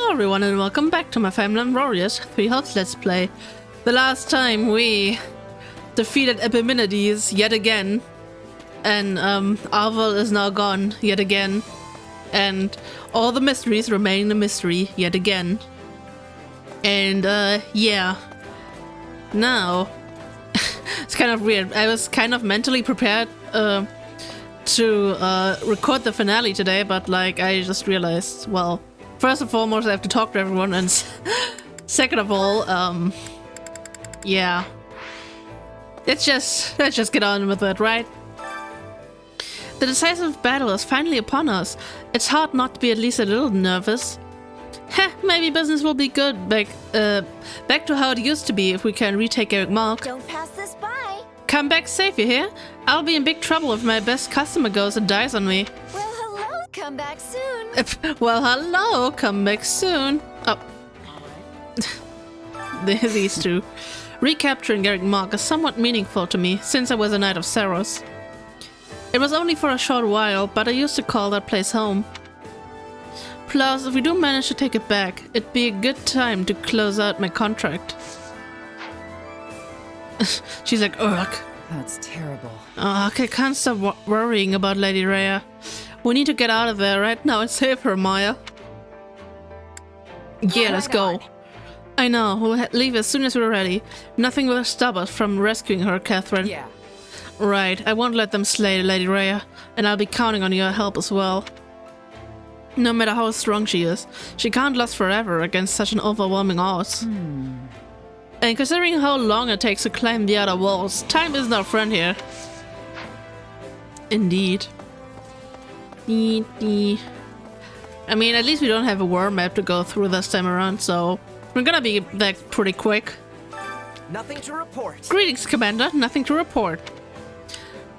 Hello everyone and welcome back to my Fire Emblem Warriors 3 Health Let's Play. The last time we defeated Epimenides yet again, and Arvel is now gone yet again, and all the mysteries remain a mystery yet again. And yeah, now it's kind of weird. I was kind of mentally prepared to record the finale today, but like I just realized, well, first and foremost I have to talk to everyone, and second of all, yeah, let's just get on with it, right? The decisive battle is finally upon us. It's hard not to be at least a little nervous. Heh, maybe business will be good back to how it used to be if we can retake Eric Mark. Don't pass this by. Come back safe, you hear? I'll be in big trouble if my best customer goes and dies on me. Well, hello. Come back soon. Well, hello. Come back soon. Oh. These two. Recapturing Eric Mark is somewhat meaningful to me since I was a Knight of Saros. It was only for a short while, but I used to call that place home. Plus, if we do manage to take it back, it'd be a good time to close out my contract. She's like, ugh. That's terrible. Oh, I can't stop worrying about Lady Rhea. We need to get out of there right now and save her, Maya. Yeah, let's go. I know, we'll leave as soon as we're ready. Nothing will stop us from rescuing her, Catherine. Yeah. Right, I won't let them slay Lady Rhea, and I'll be counting on your help as well. No matter how strong she is, she can't last forever against such an overwhelming odds. And considering how long it takes to climb the outer walls, time isn't our friend here. Indeed. I mean, at least we don't have a war map to go through this time around, so we're gonna be back pretty quick. Nothing to report. Greetings, Commander. Nothing to report.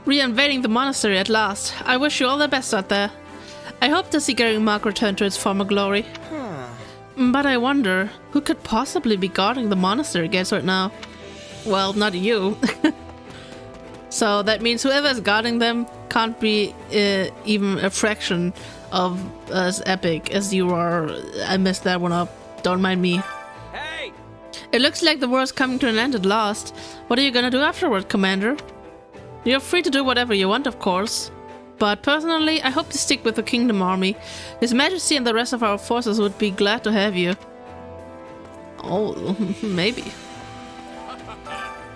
Re-invading the monastery at last. I wish you all the best out there. I hope to see Eric Mark return to its former glory. But I wonder, who could possibly be guarding the monastery gates right now? Well, not you. So that means whoever is guarding them can't be even a fraction of as epic as you are. I messed that one up. Don't mind me. Hey! It looks like the war's coming to an end at last. What are you gonna do afterward, Commander? You're free to do whatever you want, of course. But personally, I hope to stick with the Kingdom Army. His Majesty and the rest of our forces would be glad to have you. Oh, maybe.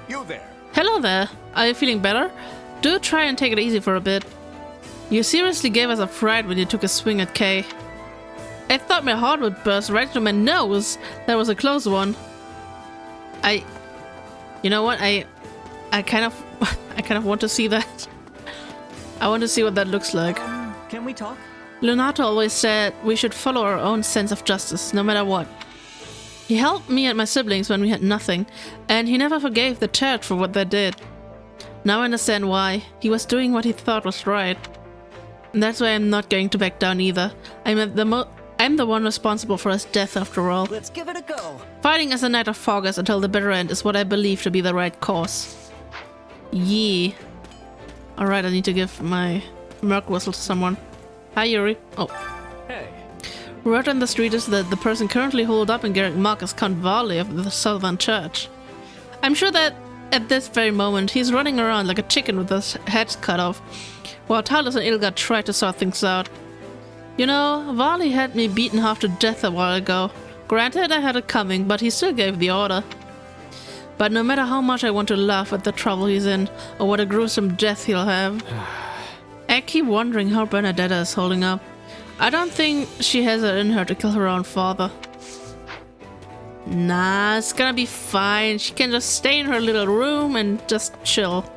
You there. Hello there. Are you feeling better? Do try and take it easy for a bit. You seriously gave us a fright when you took a swing at Kay. I thought my heart would burst right through my nose. That was a close one. You know what? I kind of want to see that. I want to see what that looks like. Can we talk? Leonardo always said we should follow our own sense of justice, no matter what. He helped me and my siblings when we had nothing, and he never forgave the church for what they did. Now I understand why. He was doing what he thought was right. And that's why I'm not going to back down either. I'm the one responsible for his death after all. Let's give it a go. Fighting as a Knight of Foggers until the bitter end is what I believe to be the right course. Yee. Alright, I need to give my Merc Whistle to someone. Hi, Yuri. Oh. Hey. Word on the street is that the person currently holed up in Eric Mark is Count Varley of the Southern Church. I'm sure that at this very moment he's running around like a chicken with his head cut off, while Talos and Ilga try to sort things out. You know, Varley had me beaten half to death a while ago. Granted, I had it coming, but he still gave the order. But no matter how much I want to laugh at the trouble he's in, or what a gruesome death he'll have, I keep wondering how Bernadetta is holding up. I don't think she has it in her to kill her own father. Nah, it's gonna be fine. She can just stay in her little room and just chill.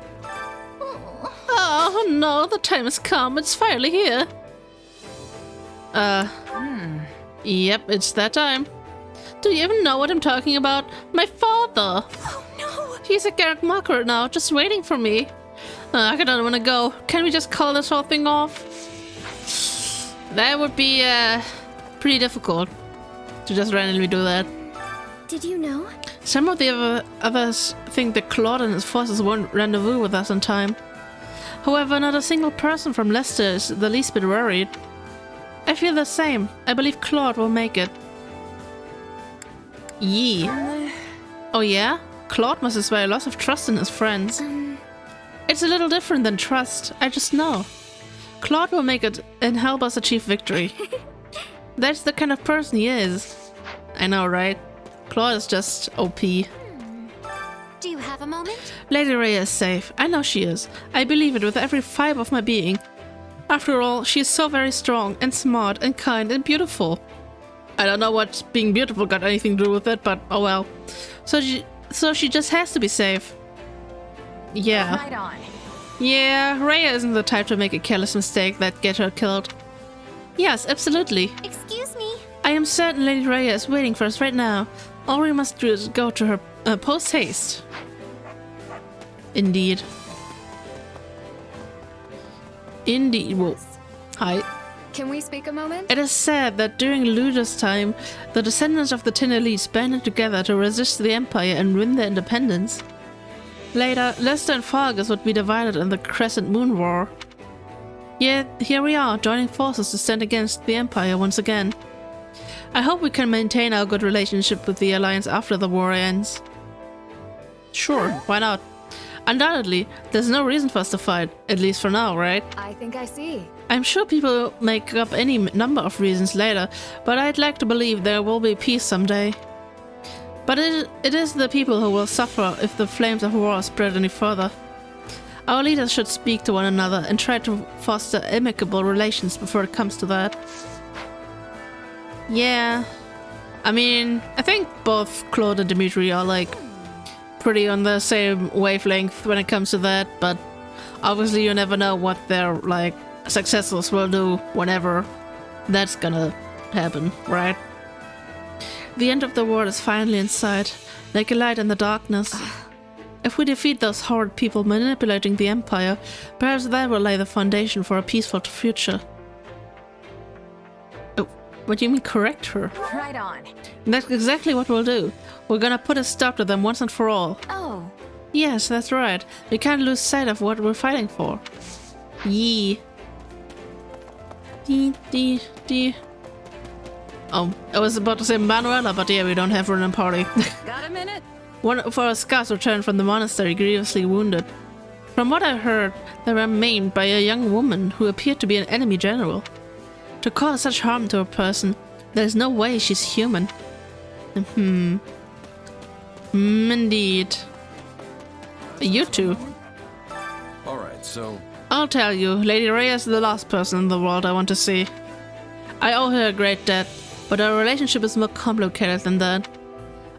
Oh no, the time has come. It's finally here. Yep, it's that time. Do you even know what I'm talking about? My father! Oh no! He's at Eric Mark right now, just waiting for me. I don't want to go. Can we just call this whole thing off? That would be pretty difficult to just randomly do that. Did you know? Some of the others think that Claude and his forces won't rendezvous with us in time. However, not a single person from Leicester is the least bit worried. I feel the same. I believe Claude will make it. Yee. Oh yeah? Claude must have very lots of trust in his friends. It's a little different than trust, I just know. Claude will make it and help us achieve victory. That's the kind of person he is. I know, right? Claude is just OP. Do you have a moment? Lady Rhea is safe. I know she is. I believe it with every fiber of my being. After all, she is so very strong and smart and kind and beautiful. I don't know what being beautiful got anything to do with it, but oh well. So she just has to be safe. Yeah. Right on. Yeah, Rhea isn't the type to make a careless mistake that get her killed. Yes, absolutely. Excuse me. I am certain Lady Rhea is waiting for us right now. All we must do is go to her post-haste. Indeed. Indeed. Whoa. Hi. Can we speak a moment? It is said that during Luda's time, the descendants of the Tin Elites banded together to resist the Empire and win their independence. Later, Leicester and Fargus would be divided in the Crescent Moon War. Yet, here we are, joining forces to stand against the Empire once again. I hope we can maintain our good relationship with the Alliance after the war ends. Sure, why not? Undoubtedly, there's no reason for us to fight, at least for now, right? I think I see. I'm sure people make up any number of reasons later, but I'd like to believe there will be peace someday. But it is the people who will suffer if the flames of war spread any further. Our leaders should speak to one another and try to foster amicable relations before it comes to that. Yeah. I mean, I think both Claude and Dimitri are like pretty on the same wavelength when it comes to that, but obviously you never know what their like successors will do whenever that's gonna happen, right? The end of the world is finally in sight, like a light in the darkness. If we defeat those horrid people manipulating the Empire, perhaps that will lay the foundation for a peaceful future. Oh, what do you mean correct her? Right on. That's exactly what we'll do. We're gonna put a stop to them once and for all. Oh. Yes, that's right. We can't lose sight of what we're fighting for. Yee. Dee. Oh, I was about to say Manuela, but yeah, we don't have her in a party. Got a minute? One of our scouts returned from the monastery grievously wounded. From what I heard, they were maimed by a young woman who appeared to be an enemy general. To cause such harm to a person, there's no way she's human. Indeed. You two. Alright, so... I'll tell you, Lady Rhea is the last person in the world I want to see. I owe her a great debt, but our relationship is more complicated than that.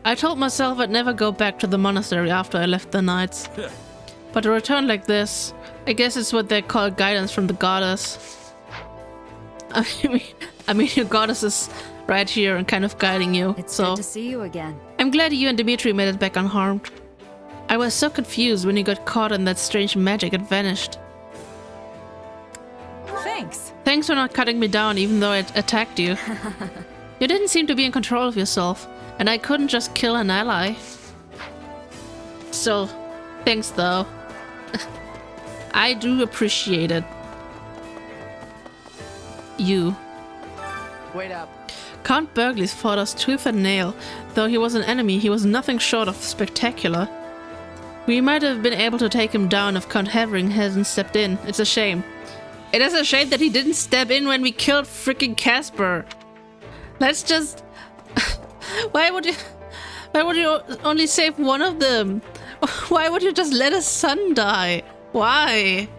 I told myself I'd never go back to the monastery after I left the Knights. But a return like this, I guess it's what they call guidance from the goddess. I mean, your goddess is right here and kind of guiding you, It's so... good to see you again. I'm glad you and Dimitri made it back unharmed. I was so confused when you got caught in that strange magic and vanished. Thanks. Thanks for not cutting me down even though I attacked you. You didn't seem to be in control of yourself, and I couldn't just kill an ally. Still, thanks though. I do appreciate it. You. Wait up. Count Burgley's fought us tooth and nail. Though he was an enemy, he was nothing short of spectacular. We might have been able to take him down if Count Havering hadn't stepped in. It's a shame. It is a shame that he didn't step in when we killed freaking Casper. Let's just... Why would you only save one of them? Why would you just let a son die? Why?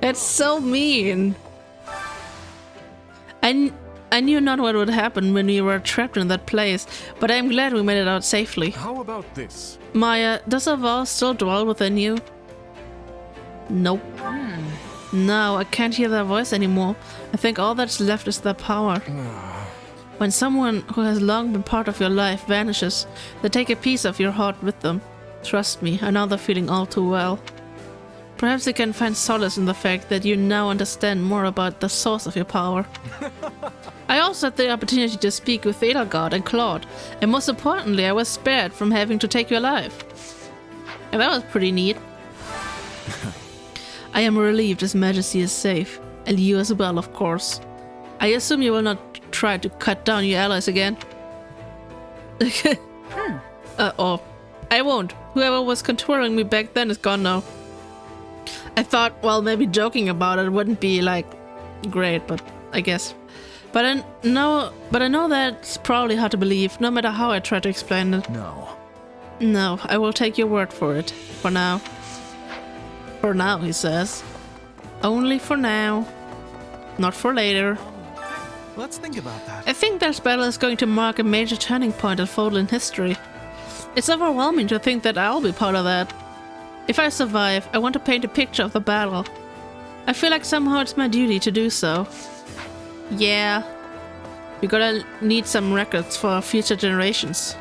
That's so mean. I knew not what would happen when we were trapped in that place, but I'm glad we made it out safely. How about this? Maya, does a vow still dwell within you? Nope. No, I can't hear their voice anymore. I think all that's left is their power. When someone who has long been part of your life vanishes, they take a piece of your heart with them. Trust me, I know the feeling all too well. Perhaps you can find solace in the fact that you now understand more about the source of your power. I also had the opportunity to speak with Edelgard and Claude, and most importantly, I was spared from having to take your life. And that was pretty neat. I am relieved His Majesty is safe, and you as well, of course. I assume you will not try to cut down your allies again. Or I won't. Whoever was contouring me back then is gone now. I thought, well, maybe joking about it wouldn't be like great, but I guess. But I know that's probably hard to believe, no matter how I try to explain it. No. No, I will take your word for it. For now. For now, he says. Only for now. Not for later. Let's think about that. I think this battle is going to mark a major turning point in Fódlan history. It's overwhelming to think that I'll be part of that. If I survive, I want to paint a picture of the battle. I feel like somehow it's my duty to do so. Yeah. We're gonna need some records for future generations.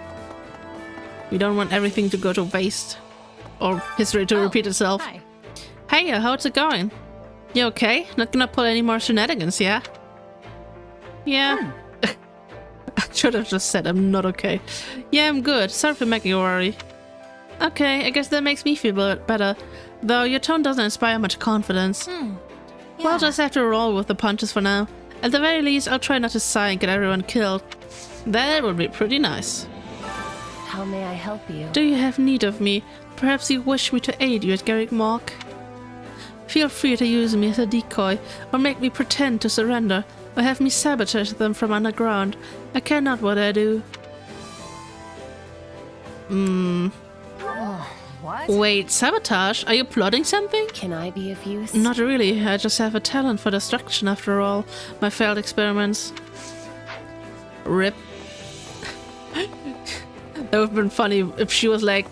We don't want everything to go to waste. Or history to repeat itself. Hi. Hey, how's it going? You okay? Not gonna pull any more shenanigans, yeah? Yeah. I should have just said I'm not okay. Yeah, I'm good. Sorry for making you worry. Okay, I guess that makes me feel better. Though your tone doesn't inspire much confidence. We'll just have to roll with the punches for now. At the very least, I'll try not to sigh and get everyone killed. That would be pretty nice. How may I help you? Do you have need of me? Perhaps you wish me to aid you at Garrick Mark? Feel free to use me as a decoy, or make me pretend to surrender, or have me sabotage them from underground. I care not what I do. What? Wait, sabotage? Are you plotting something? Can I be of use? Not really, I just have a talent for destruction after all. My failed experiments. Rip. That would have been funny if she was like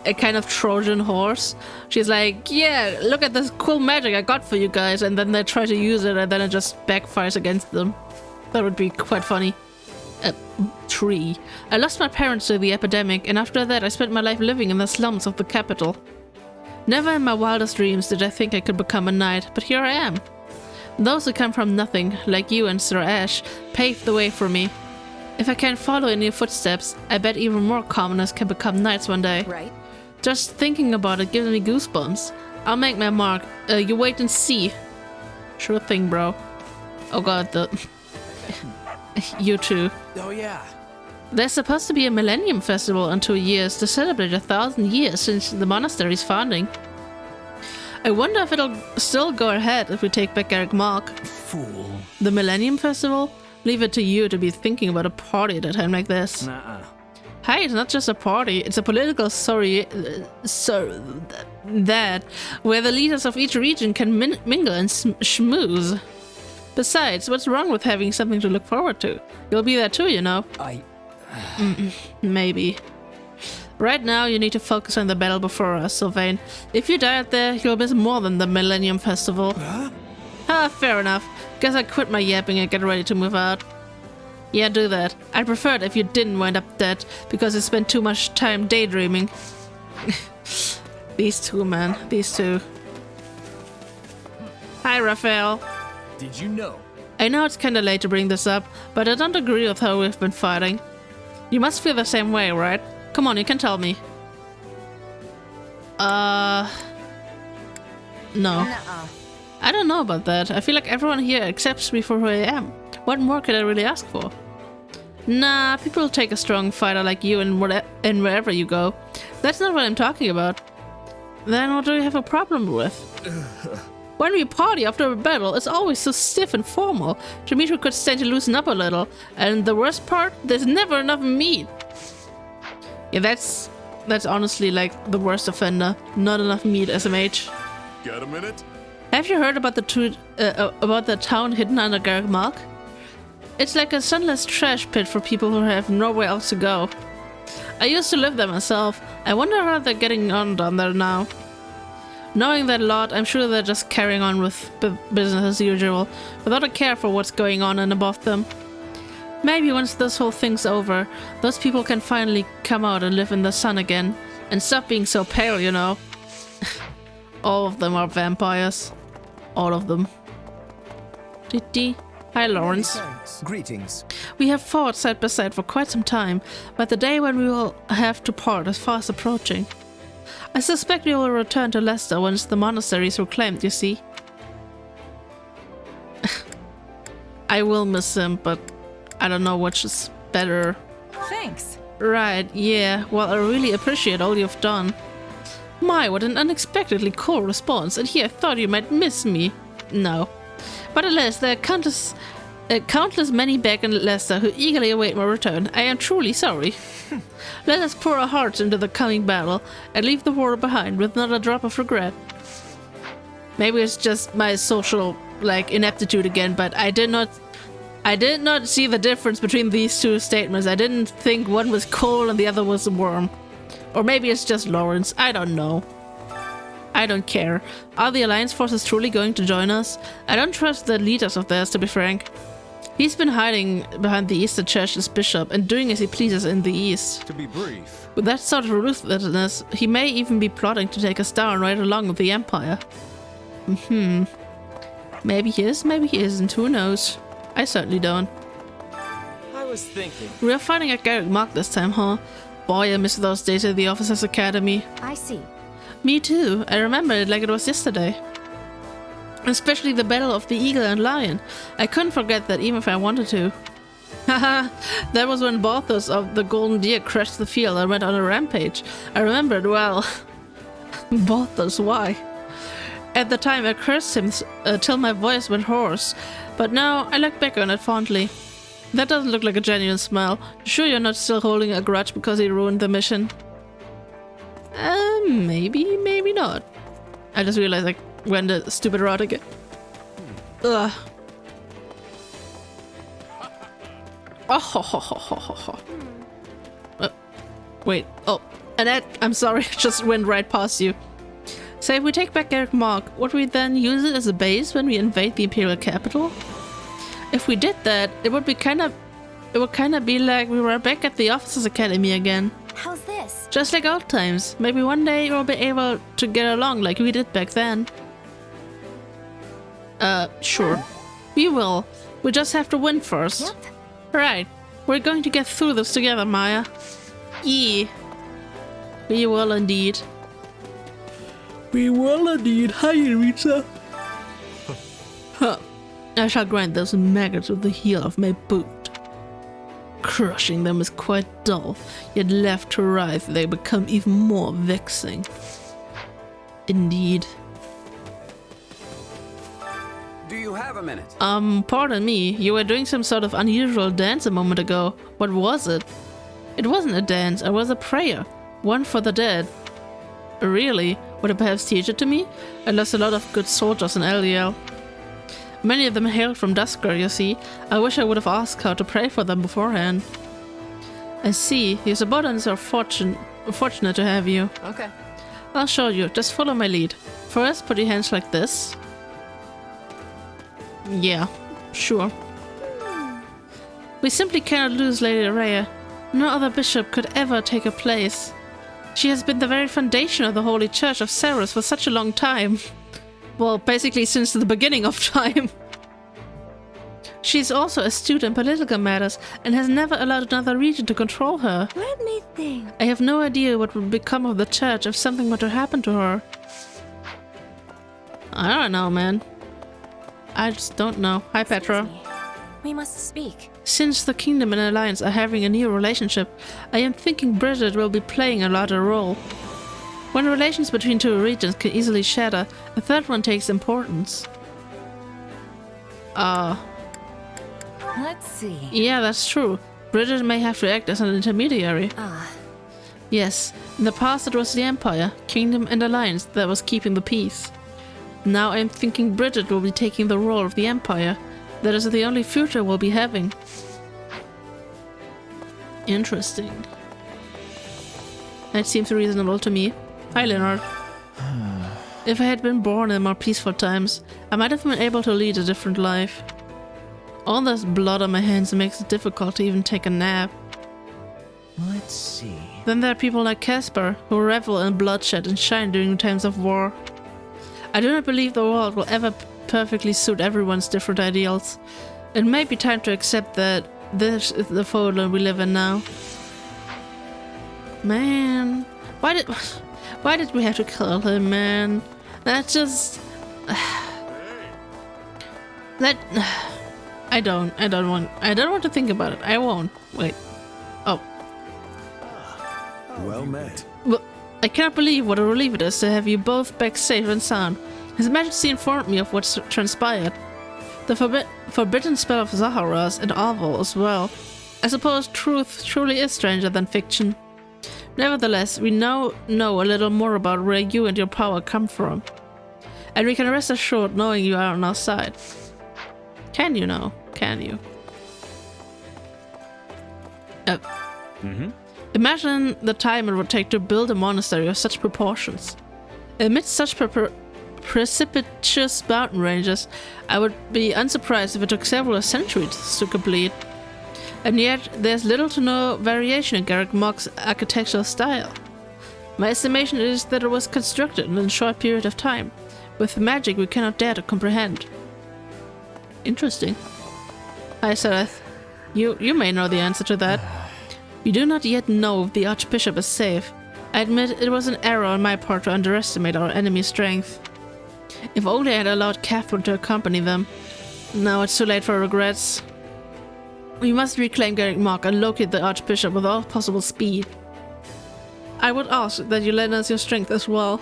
a kind of Trojan horse. She's like, yeah, look at this cool magic I got for you guys, and then they try to use it and then it just backfires against them. That would be quite funny. Tree. I lost my parents to the epidemic, and after that I spent my life living in the slums of the capital. Never in my wildest dreams did I think I could become a knight, but here I am. Those who come from nothing, like you and Sir Ash, paved the way for me. If I can't follow in your footsteps, I bet even more commoners can become knights one day. Right. Just thinking about it gives me goosebumps. I'll make my mark. You wait and see. Sure thing, bro. Oh god, you too. Oh yeah. There's supposed to be a Millennium Festival in 2 years to celebrate 1,000 years since the monastery's founding. I wonder if it'll still go ahead if we take back Garrick Mark. Fool. The Millennium Festival? Leave it to you to be thinking about a party at a time like this. Nuh-uh. Hey, it's not just a party, it's a political that where the leaders of each region can mingle and schmooze. Besides, what's wrong with having something to look forward to? You'll be there too, you know. Maybe. Right now, you need to focus on the battle before us, Sylvain. If you die out there, you'll miss more than the Millennium Festival. Ah, fair enough. Guess I quit my yapping and get ready to move out. Yeah, do that. I'd prefer it if you didn't wind up dead, because I spent too much time daydreaming. These two, man. These two. Hi, Raphael. Did you know? I know it's kinda late to bring this up, but I don't agree with how we've been fighting. You must feel the same way, right? Come on, you can tell me. No. Nuh-uh. I don't know about that. I feel like everyone here accepts me for who I am. What more could I really ask for? Nah, people take a strong fighter like you and wherever you go. That's not what I'm talking about. Then what do you have a problem with? When we party after a battle, it's always so stiff and formal. Dimitri could stand to loosen up a little. And the worst part, there's never enough meat. Yeah, that's honestly like the worst offender. Not enough meat, SMH. Got a minute? Have you heard about the town hidden under Garrick Mark? It's like a sunless trash pit for people who have nowhere else to go. I used to live there myself. I wonder how they're getting on down there now. Knowing that lot, I'm sure they're just carrying on with business as usual, without a care for what's going on and above them. Maybe once this whole thing's over, those people can finally come out and live in the sun again, and stop being so pale, you know. All of them are vampires. All of them. Hi, Lawrence. Greetings. We have fought side by side for quite some time, but the day when we will have to part is fast approaching. I suspect we will return to Leicester once the monastery is reclaimed, you see. I will miss him, but I don't know which is better. thanks. Right, yeah. Well, I really appreciate all you've done. My, what an unexpectedly cool response, and here I thought you might miss me. No. But alas, there are countless many back in Leicester who eagerly await my return. I am truly sorry. Let us pour our hearts into the coming battle and leave the war behind with not a drop of regret. Maybe it's just my social, ineptitude again, but I did not see the difference between these two statements. I didn't think one was coal and the other was a worm. Or maybe it's just Lawrence. I don't know. I don't care. Are the Alliance forces truly going to join us? I don't trust the leaders of theirs, to be frank. He's been hiding behind the Eastern Church's bishop and doing as he pleases in the East. To be brief, With that sort of ruthlessness, he may even be plotting to take us down right along with the Empire. Maybe he is, maybe he isn't. Who knows? I certainly don't. I was thinking. We're fighting at Garrick Mark this time, huh? Boy, I miss those days at the Officers' Academy. I see. Me too. I remember it like it was yesterday. Especially the battle of the Eagle and Lion. I couldn't forget that even if I wanted to. Haha, that was when Balthus of the Golden Deer crashed the field and went on a rampage. I remember it well. Balthus, why? At the time I cursed him till my voice went hoarse, but now I look back on it fondly. That doesn't look like a genuine smile. Sure you're not still holding a grudge because he ruined the mission? Maybe, maybe not. I just realized I went a stupid route again. Ugh. Oh, ho, ho, ho, ho, ho, ho. Wait, oh, Annette, I'm sorry, I just went right past you. So if we take back Garrick Mark, would we then use it as a base when we invade the Imperial capital? If we did that, it would kind of be like we were back at the Officers' Academy again. How's this? Just like old times. Maybe one day we'll be able to get along like we did back then. Sure. We will. We just have to win first. Yep. Right. We're going to get through this together, Maya. Yeah. We will indeed. We will indeed. Hi, Rita. Huh. I shall grind those maggots with the heel of my boot. Crushing them is quite dull, yet left to writhe they become even more vexing. Indeed. Do you have a minute? Pardon me, you were doing some sort of unusual dance a moment ago. What was it? It wasn't a dance, it was a prayer. One for the dead. Really? Would you perhaps teach it to me? I lost a lot of good soldiers in Eliel. Many of them hailed from Dusker, you see. I wish I would have asked her to pray for them beforehand. I see. Your subordinates are fortunate to have you. Okay. I'll show you. Just follow my lead. First, put your hands like this. Yeah, sure. We simply cannot lose Lady Rhea. No other bishop could ever take her place. She has been the very foundation of the Holy Church of Cerus for such a long time. Well, basically since the beginning of time. She is also astute in political matters and has never allowed another region to control her. Let me think. I have no idea what would become of the church if something were to happen to her. I don't know, man. I just don't know. Hi, Petra. We must speak. Since the Kingdom and Alliance are having a new relationship, I am thinking Bridget will be playing a larger role. When relations between two regions can easily shatter, a third one takes importance. Let's see. Yeah, that's true. Bridget may have to act as an intermediary. Ah. Yes, in the past it was the Empire, Kingdom and Alliance that was keeping the peace. Now I'm thinking Bridget will be taking the role of the Empire. That is the only future we'll be having. Interesting. That seems reasonable to me. Hi, Leonard. If I had been born in more peaceful times, I might have been able to lead a different life. All this blood on my hands makes it difficult to even take a nap. Let's see. Then there are people like Casper, who revel in bloodshed and shine during times of war. I do not believe the world will ever perfectly suit everyone's different ideals. It may be time to accept that this is the Fódlan we live in now. Man, why did we have to kill him, man? That just... that... I don't want to think about it. I won't. Wait. Oh, Well met. Well, I cannot believe what a relief it is to have you both back safe and sound. His Majesty informed me of what's transpired. The forbidden spell of Zaharas and unravel as well. I suppose truth truly is stranger than fiction. Nevertheless, we now know a little more about where you and your power come from. And we can rest assured knowing you are on our side. Can you now? Can you? Imagine the time it would take to build a monastery of such proportions. Amidst such precipitous mountain ranges, I would be unsurprised if it took several centuries to complete. And yet, there's little to no variation in Garrick Mock's architectural style. My estimation is that it was constructed in a short period of time, with magic we cannot dare to comprehend. Interesting. Hi, Sereth. You may know the answer to that. We do not yet know if the Archbishop is safe. I admit it was an error on my part to underestimate our enemy's strength. If only I had allowed Catherine to accompany them. Now it's too late for regrets. We must reclaim Garrick Mock and locate the Archbishop with all possible speed. I would ask that you lend us your strength as well.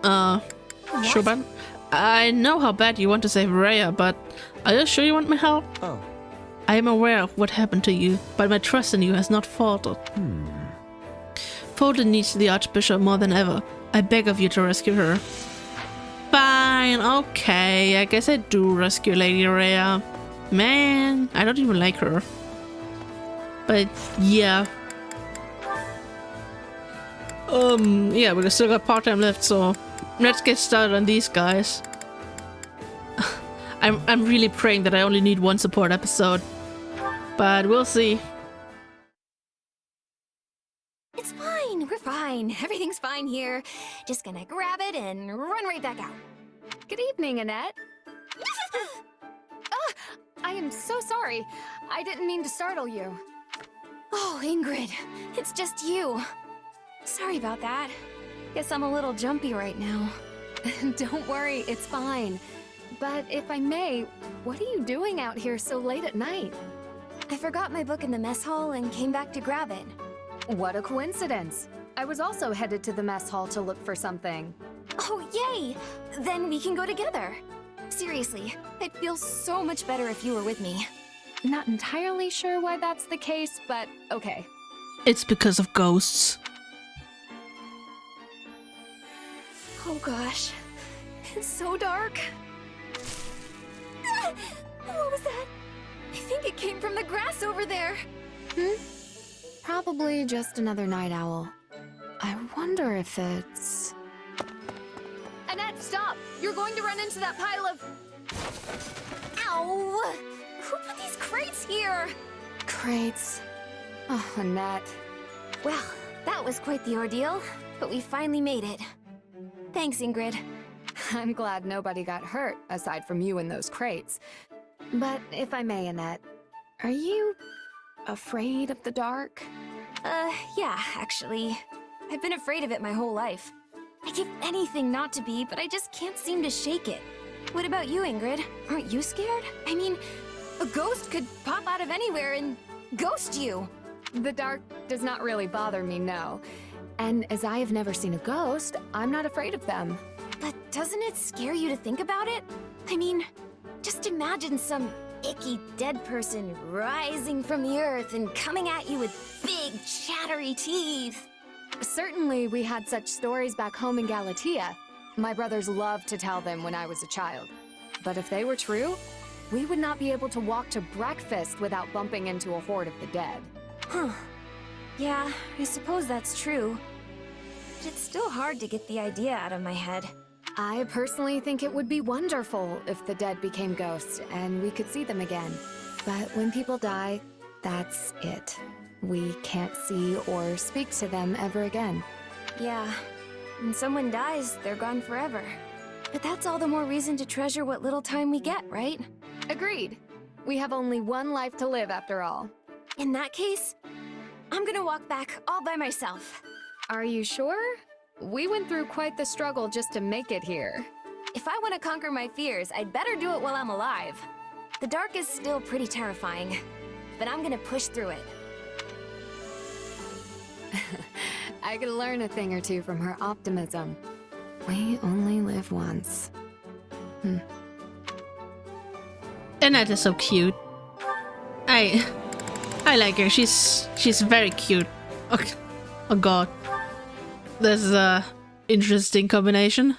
Sure, but I know how bad you want to save Rhea, but are you sure you want my help? Oh. I am aware of what happened to you, but my trust in you has not faltered. Fódlan needs the Archbishop more than ever. I beg of you to rescue her. Fine, okay, I guess I do rescue Lady Rhea. Man, I don't even like her. But yeah. Yeah, we still got part-time left, so let's get started on these guys. I'm really praying that I only need one support episode. But we'll see. It's fine. We're fine. Everything's fine here. Just gonna grab it and run right back out. Good evening, Annette. I am so sorry. I didn't mean to startle you. Oh, Ingrid. It's just you. Sorry about that. Guess I'm a little jumpy right now. Don't worry, it's fine. But if I may, what are you doing out here so late at night? I forgot my book in the mess hall and came back to grab it. What a coincidence. I was also headed to the mess hall to look for something. Oh, yay! Then we can go together. Seriously, I'd feel so much better if you were with me. Not entirely sure why that's the case, but okay. It's because of ghosts. Oh gosh, it's so dark. What was that? I think it came from the grass over there. Probably just another night owl. I wonder if it's... Annette, stop! You're going to run into that pile of... Ow! Who put these crates here? crates. Oh, Annette. Well, that was quite the ordeal, but we finally made it. Thanks, Ingrid. I'm glad nobody got hurt, aside from you and those crates. But if I may, Annette, are you afraid of the dark? Yeah, actually. I've been afraid of it my whole life. I give anything not to be, but I just can't seem to shake it. What about you, Ingrid? Aren't you scared? I mean, a ghost could pop out of anywhere and ghost you. The dark does not really bother me, no. And as I have never seen a ghost, I'm not afraid of them. But doesn't it scare you to think about it? I mean, just imagine some icky dead person rising from the earth and coming at you with big, chattery teeth. Certainly, we had such stories back home in Galatea. My brothers loved to tell them when I was a child. But if they were true, we would not be able to walk to breakfast without bumping into a horde of the dead. Huh. Yeah, I suppose that's true. But it's still hard to get the idea out of my head. I personally think it would be wonderful if the dead became ghosts and we could see them again. But when people die, that's it. We can't see or speak to them ever again. Yeah, when someone dies, they're gone forever. But that's all the more reason to treasure what little time we get, right? Agreed. We have only one life to live after all. In that case, I'm gonna walk back all by myself. Are you sure? We went through quite the struggle just to make it here. If I want to conquer my fears, I'd better do it while I'm alive. The dark is still pretty terrifying, but I'm gonna push through it. I could learn a thing or two from her optimism. We only live once. Annette is so cute. I like her. She's very cute. Okay. Oh god. This is a interesting combination.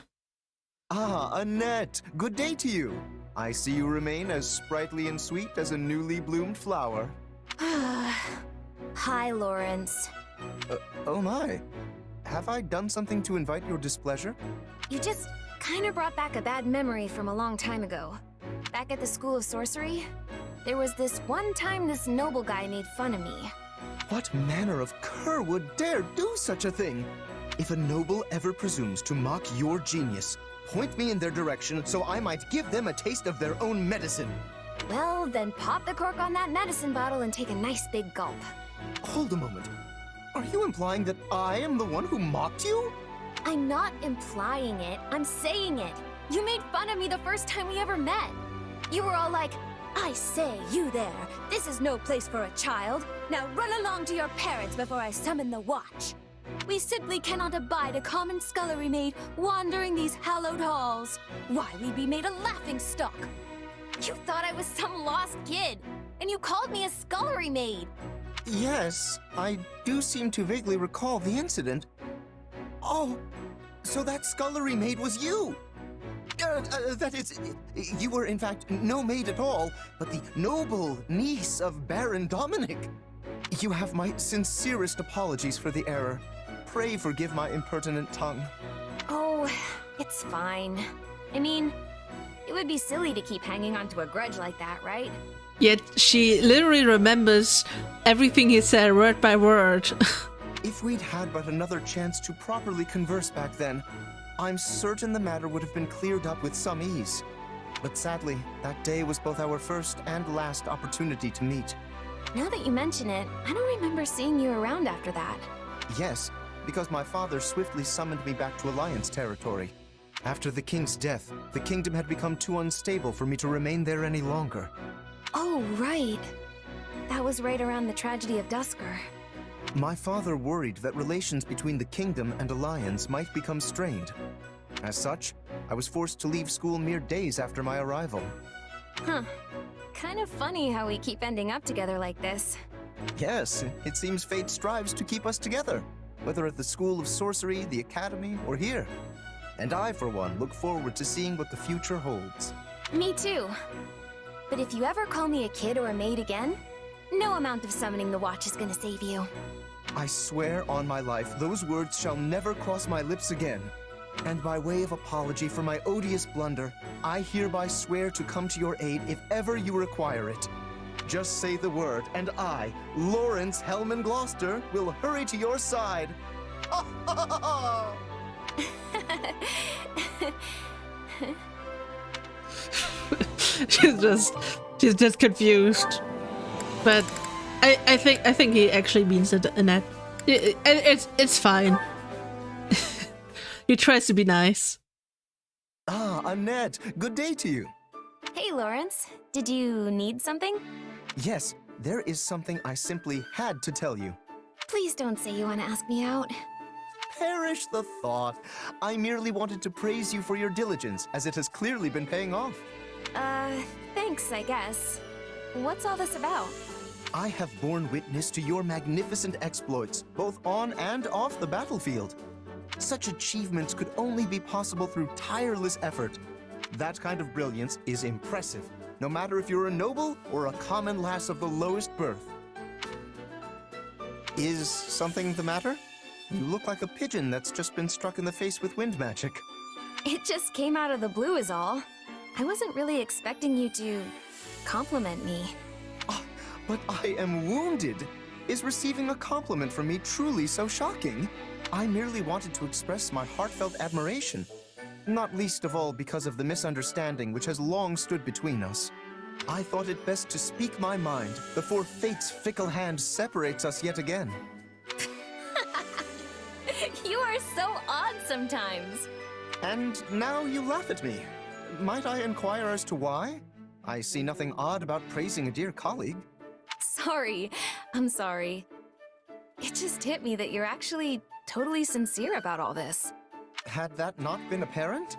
Ah, Annette! Good day to you! I see you remain as sprightly and sweet as a newly bloomed flower. Hi, Lawrence. Oh my. Have I done something to invite your displeasure? You just kind of brought back a bad memory from a long time ago. Back at the School of Sorcery, there was this one time this noble guy made fun of me. What manner of cur would dare do such a thing? If a noble ever presumes to mock your genius, point me in their direction so I might give them a taste of their own medicine. Well, then pop the cork on that medicine bottle and take a nice big gulp. Hold a moment. Are you implying that I am the one who mocked you? I'm not implying it, I'm saying it. You made fun of me the first time we ever met. You were all like, I say, you there, this is no place for a child. Now run along to your parents before I summon the watch. We simply cannot abide a common scullery maid wandering these hallowed halls. Why, we'd be made a laughingstock. You thought I was some lost kid, and you called me a scullery maid. Yes, I do seem to vaguely recall the incident. Oh, so that scullery maid was you! That is, you were in fact no maid at all, but the noble niece of Baron Dominic. You have my sincerest apologies for the error. Pray forgive my impertinent tongue. Oh, it's fine. I mean, it would be silly to keep hanging on to a grudge like that, right? Yet she literally remembers everything he said word by word. If we'd had but another chance to properly converse back then, I'm certain the matter would have been cleared up with some ease. But sadly, that day was both our first and last opportunity to meet. Now that you mention it, I don't remember seeing you around after that. Yes, because my father swiftly summoned me back to Alliance territory. After the king's death, the kingdom had become too unstable for me to remain there any longer. Oh, right. That was right around the tragedy of Dusker. My father worried that relations between the kingdom and Alliance might become strained. As such, I was forced to leave school mere days after my arrival. Huh. Kind of funny how we keep ending up together like this. Yes, it seems fate strives to keep us together, whether at the School of Sorcery, the Academy, or here. And I, for one, look forward to seeing what the future holds. Me too. But if you ever call me a kid or a maid again, no amount of summoning the watch is gonna save you. I swear on my life, those words shall never cross my lips again. And by way of apology for my odious blunder, I hereby swear to come to your aid if ever you require it. Just say the word, and I, Lawrence Hellman Gloucester, will hurry to your side. she's just confused. But I think he actually means it, Annette. It's fine. He tries to be nice. Ah, Annette, good day to you. Hey, Lawrence. Did you need something? Yes, there is something I simply had to tell you. Please don't say you want to ask me out. Perish the thought. I merely wanted to praise you for your diligence, as it has clearly been paying off. Thanks, I guess. What's all this about? I have borne witness to your magnificent exploits, both on and off the battlefield. Such achievements could only be possible through tireless effort. That kind of brilliance is impressive, no matter if you're a noble or a common lass of the lowest birth. Is something the matter? You look like a pigeon that's just been struck in the face with wind magic. It just came out of the blue is all. I wasn't really expecting you to compliment me. But I am wounded. Is receiving a compliment from me truly so shocking? I merely wanted to express my heartfelt admiration, not least of all because of the misunderstanding which has long stood between us. I thought it best to speak my mind before fate's fickle hand separates us yet again. You are so odd sometimes. And now you laugh at me. Might I inquire as to why? I see nothing odd about praising a dear colleague. Sorry. I'm sorry. It just hit me that you're actually totally sincere about all this. Had that not been apparent?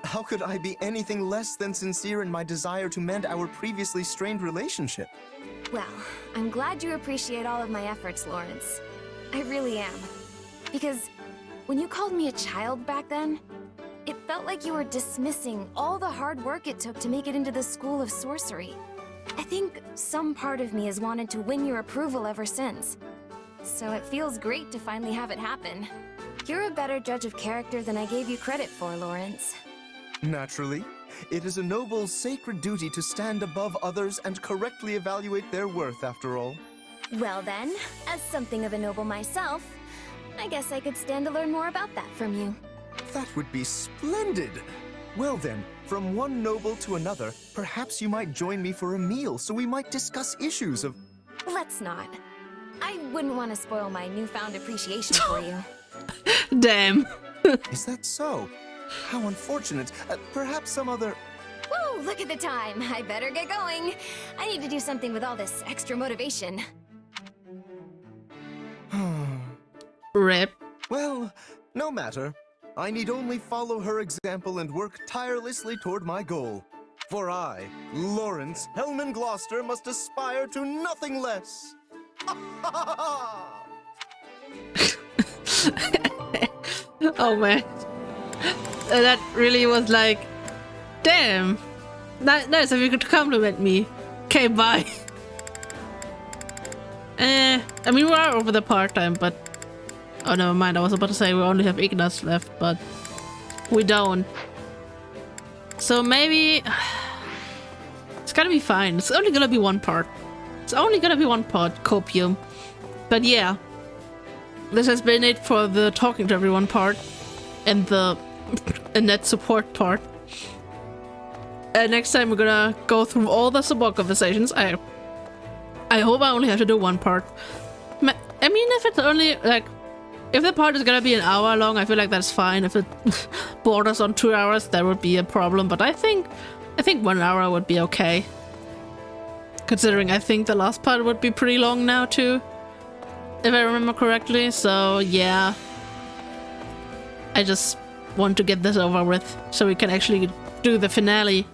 How could I be anything less than sincere in my desire to mend our previously strained relationship? Well, I'm glad you appreciate all of my efforts, Lawrence. I really am. Because when you called me a child back then, it felt like you were dismissing all the hard work it took to make it into the School of Sorcery. I think some part of me has wanted to win your approval ever since. So it feels great to finally have it happen. You're a better judge of character than I gave you credit for, Lawrence. Naturally. It is a noble, sacred duty to stand above others and correctly evaluate their worth, after all. Well then, as something of a noble myself, I guess I could stand to learn more about that from you. That would be splendid! Well then, from one noble to another, perhaps you might join me for a meal so we might discuss issues of... Let's not. I wouldn't want to spoil my newfound appreciation for you. Damn. Is that so? How unfortunate. Perhaps some other... Whoa, look at the time. I better get going. I need to do something with all this extra motivation. Rip. Well, no matter. I need only follow her example and work tirelessly toward my goal. For I, Lawrence Hellman Gloucester, must aspire to nothing less. Oh man. That really was like, damn. Nice if you could compliment me. Okay, bye. I mean, we are over the part-time, but... Oh, never mind. I was about to say we only have Ignaz left, but we don't. So maybe... It's gonna be fine. It's only gonna be one part. It's only gonna be one part, copium. But yeah. This has been it for the talking to everyone part. And the net support part. Next time we're gonna go through all the support conversations. I hope I only have to do one part. I mean, if it's only, like... If the part is gonna be an hour long, I feel like that's fine. If it borders on 2 hours, that would be a problem. But I think 1 hour would be okay. Considering I think the last part would be pretty long now too. If I remember correctly, so yeah. I just want to get this over with so we can actually do the finale.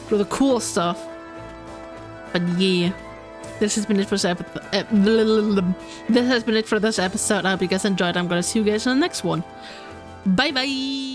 Do the cool stuff. But yeah. This has been it for this episode. I hope you guys enjoyed. I'm gonna see you guys in the next one. Bye bye!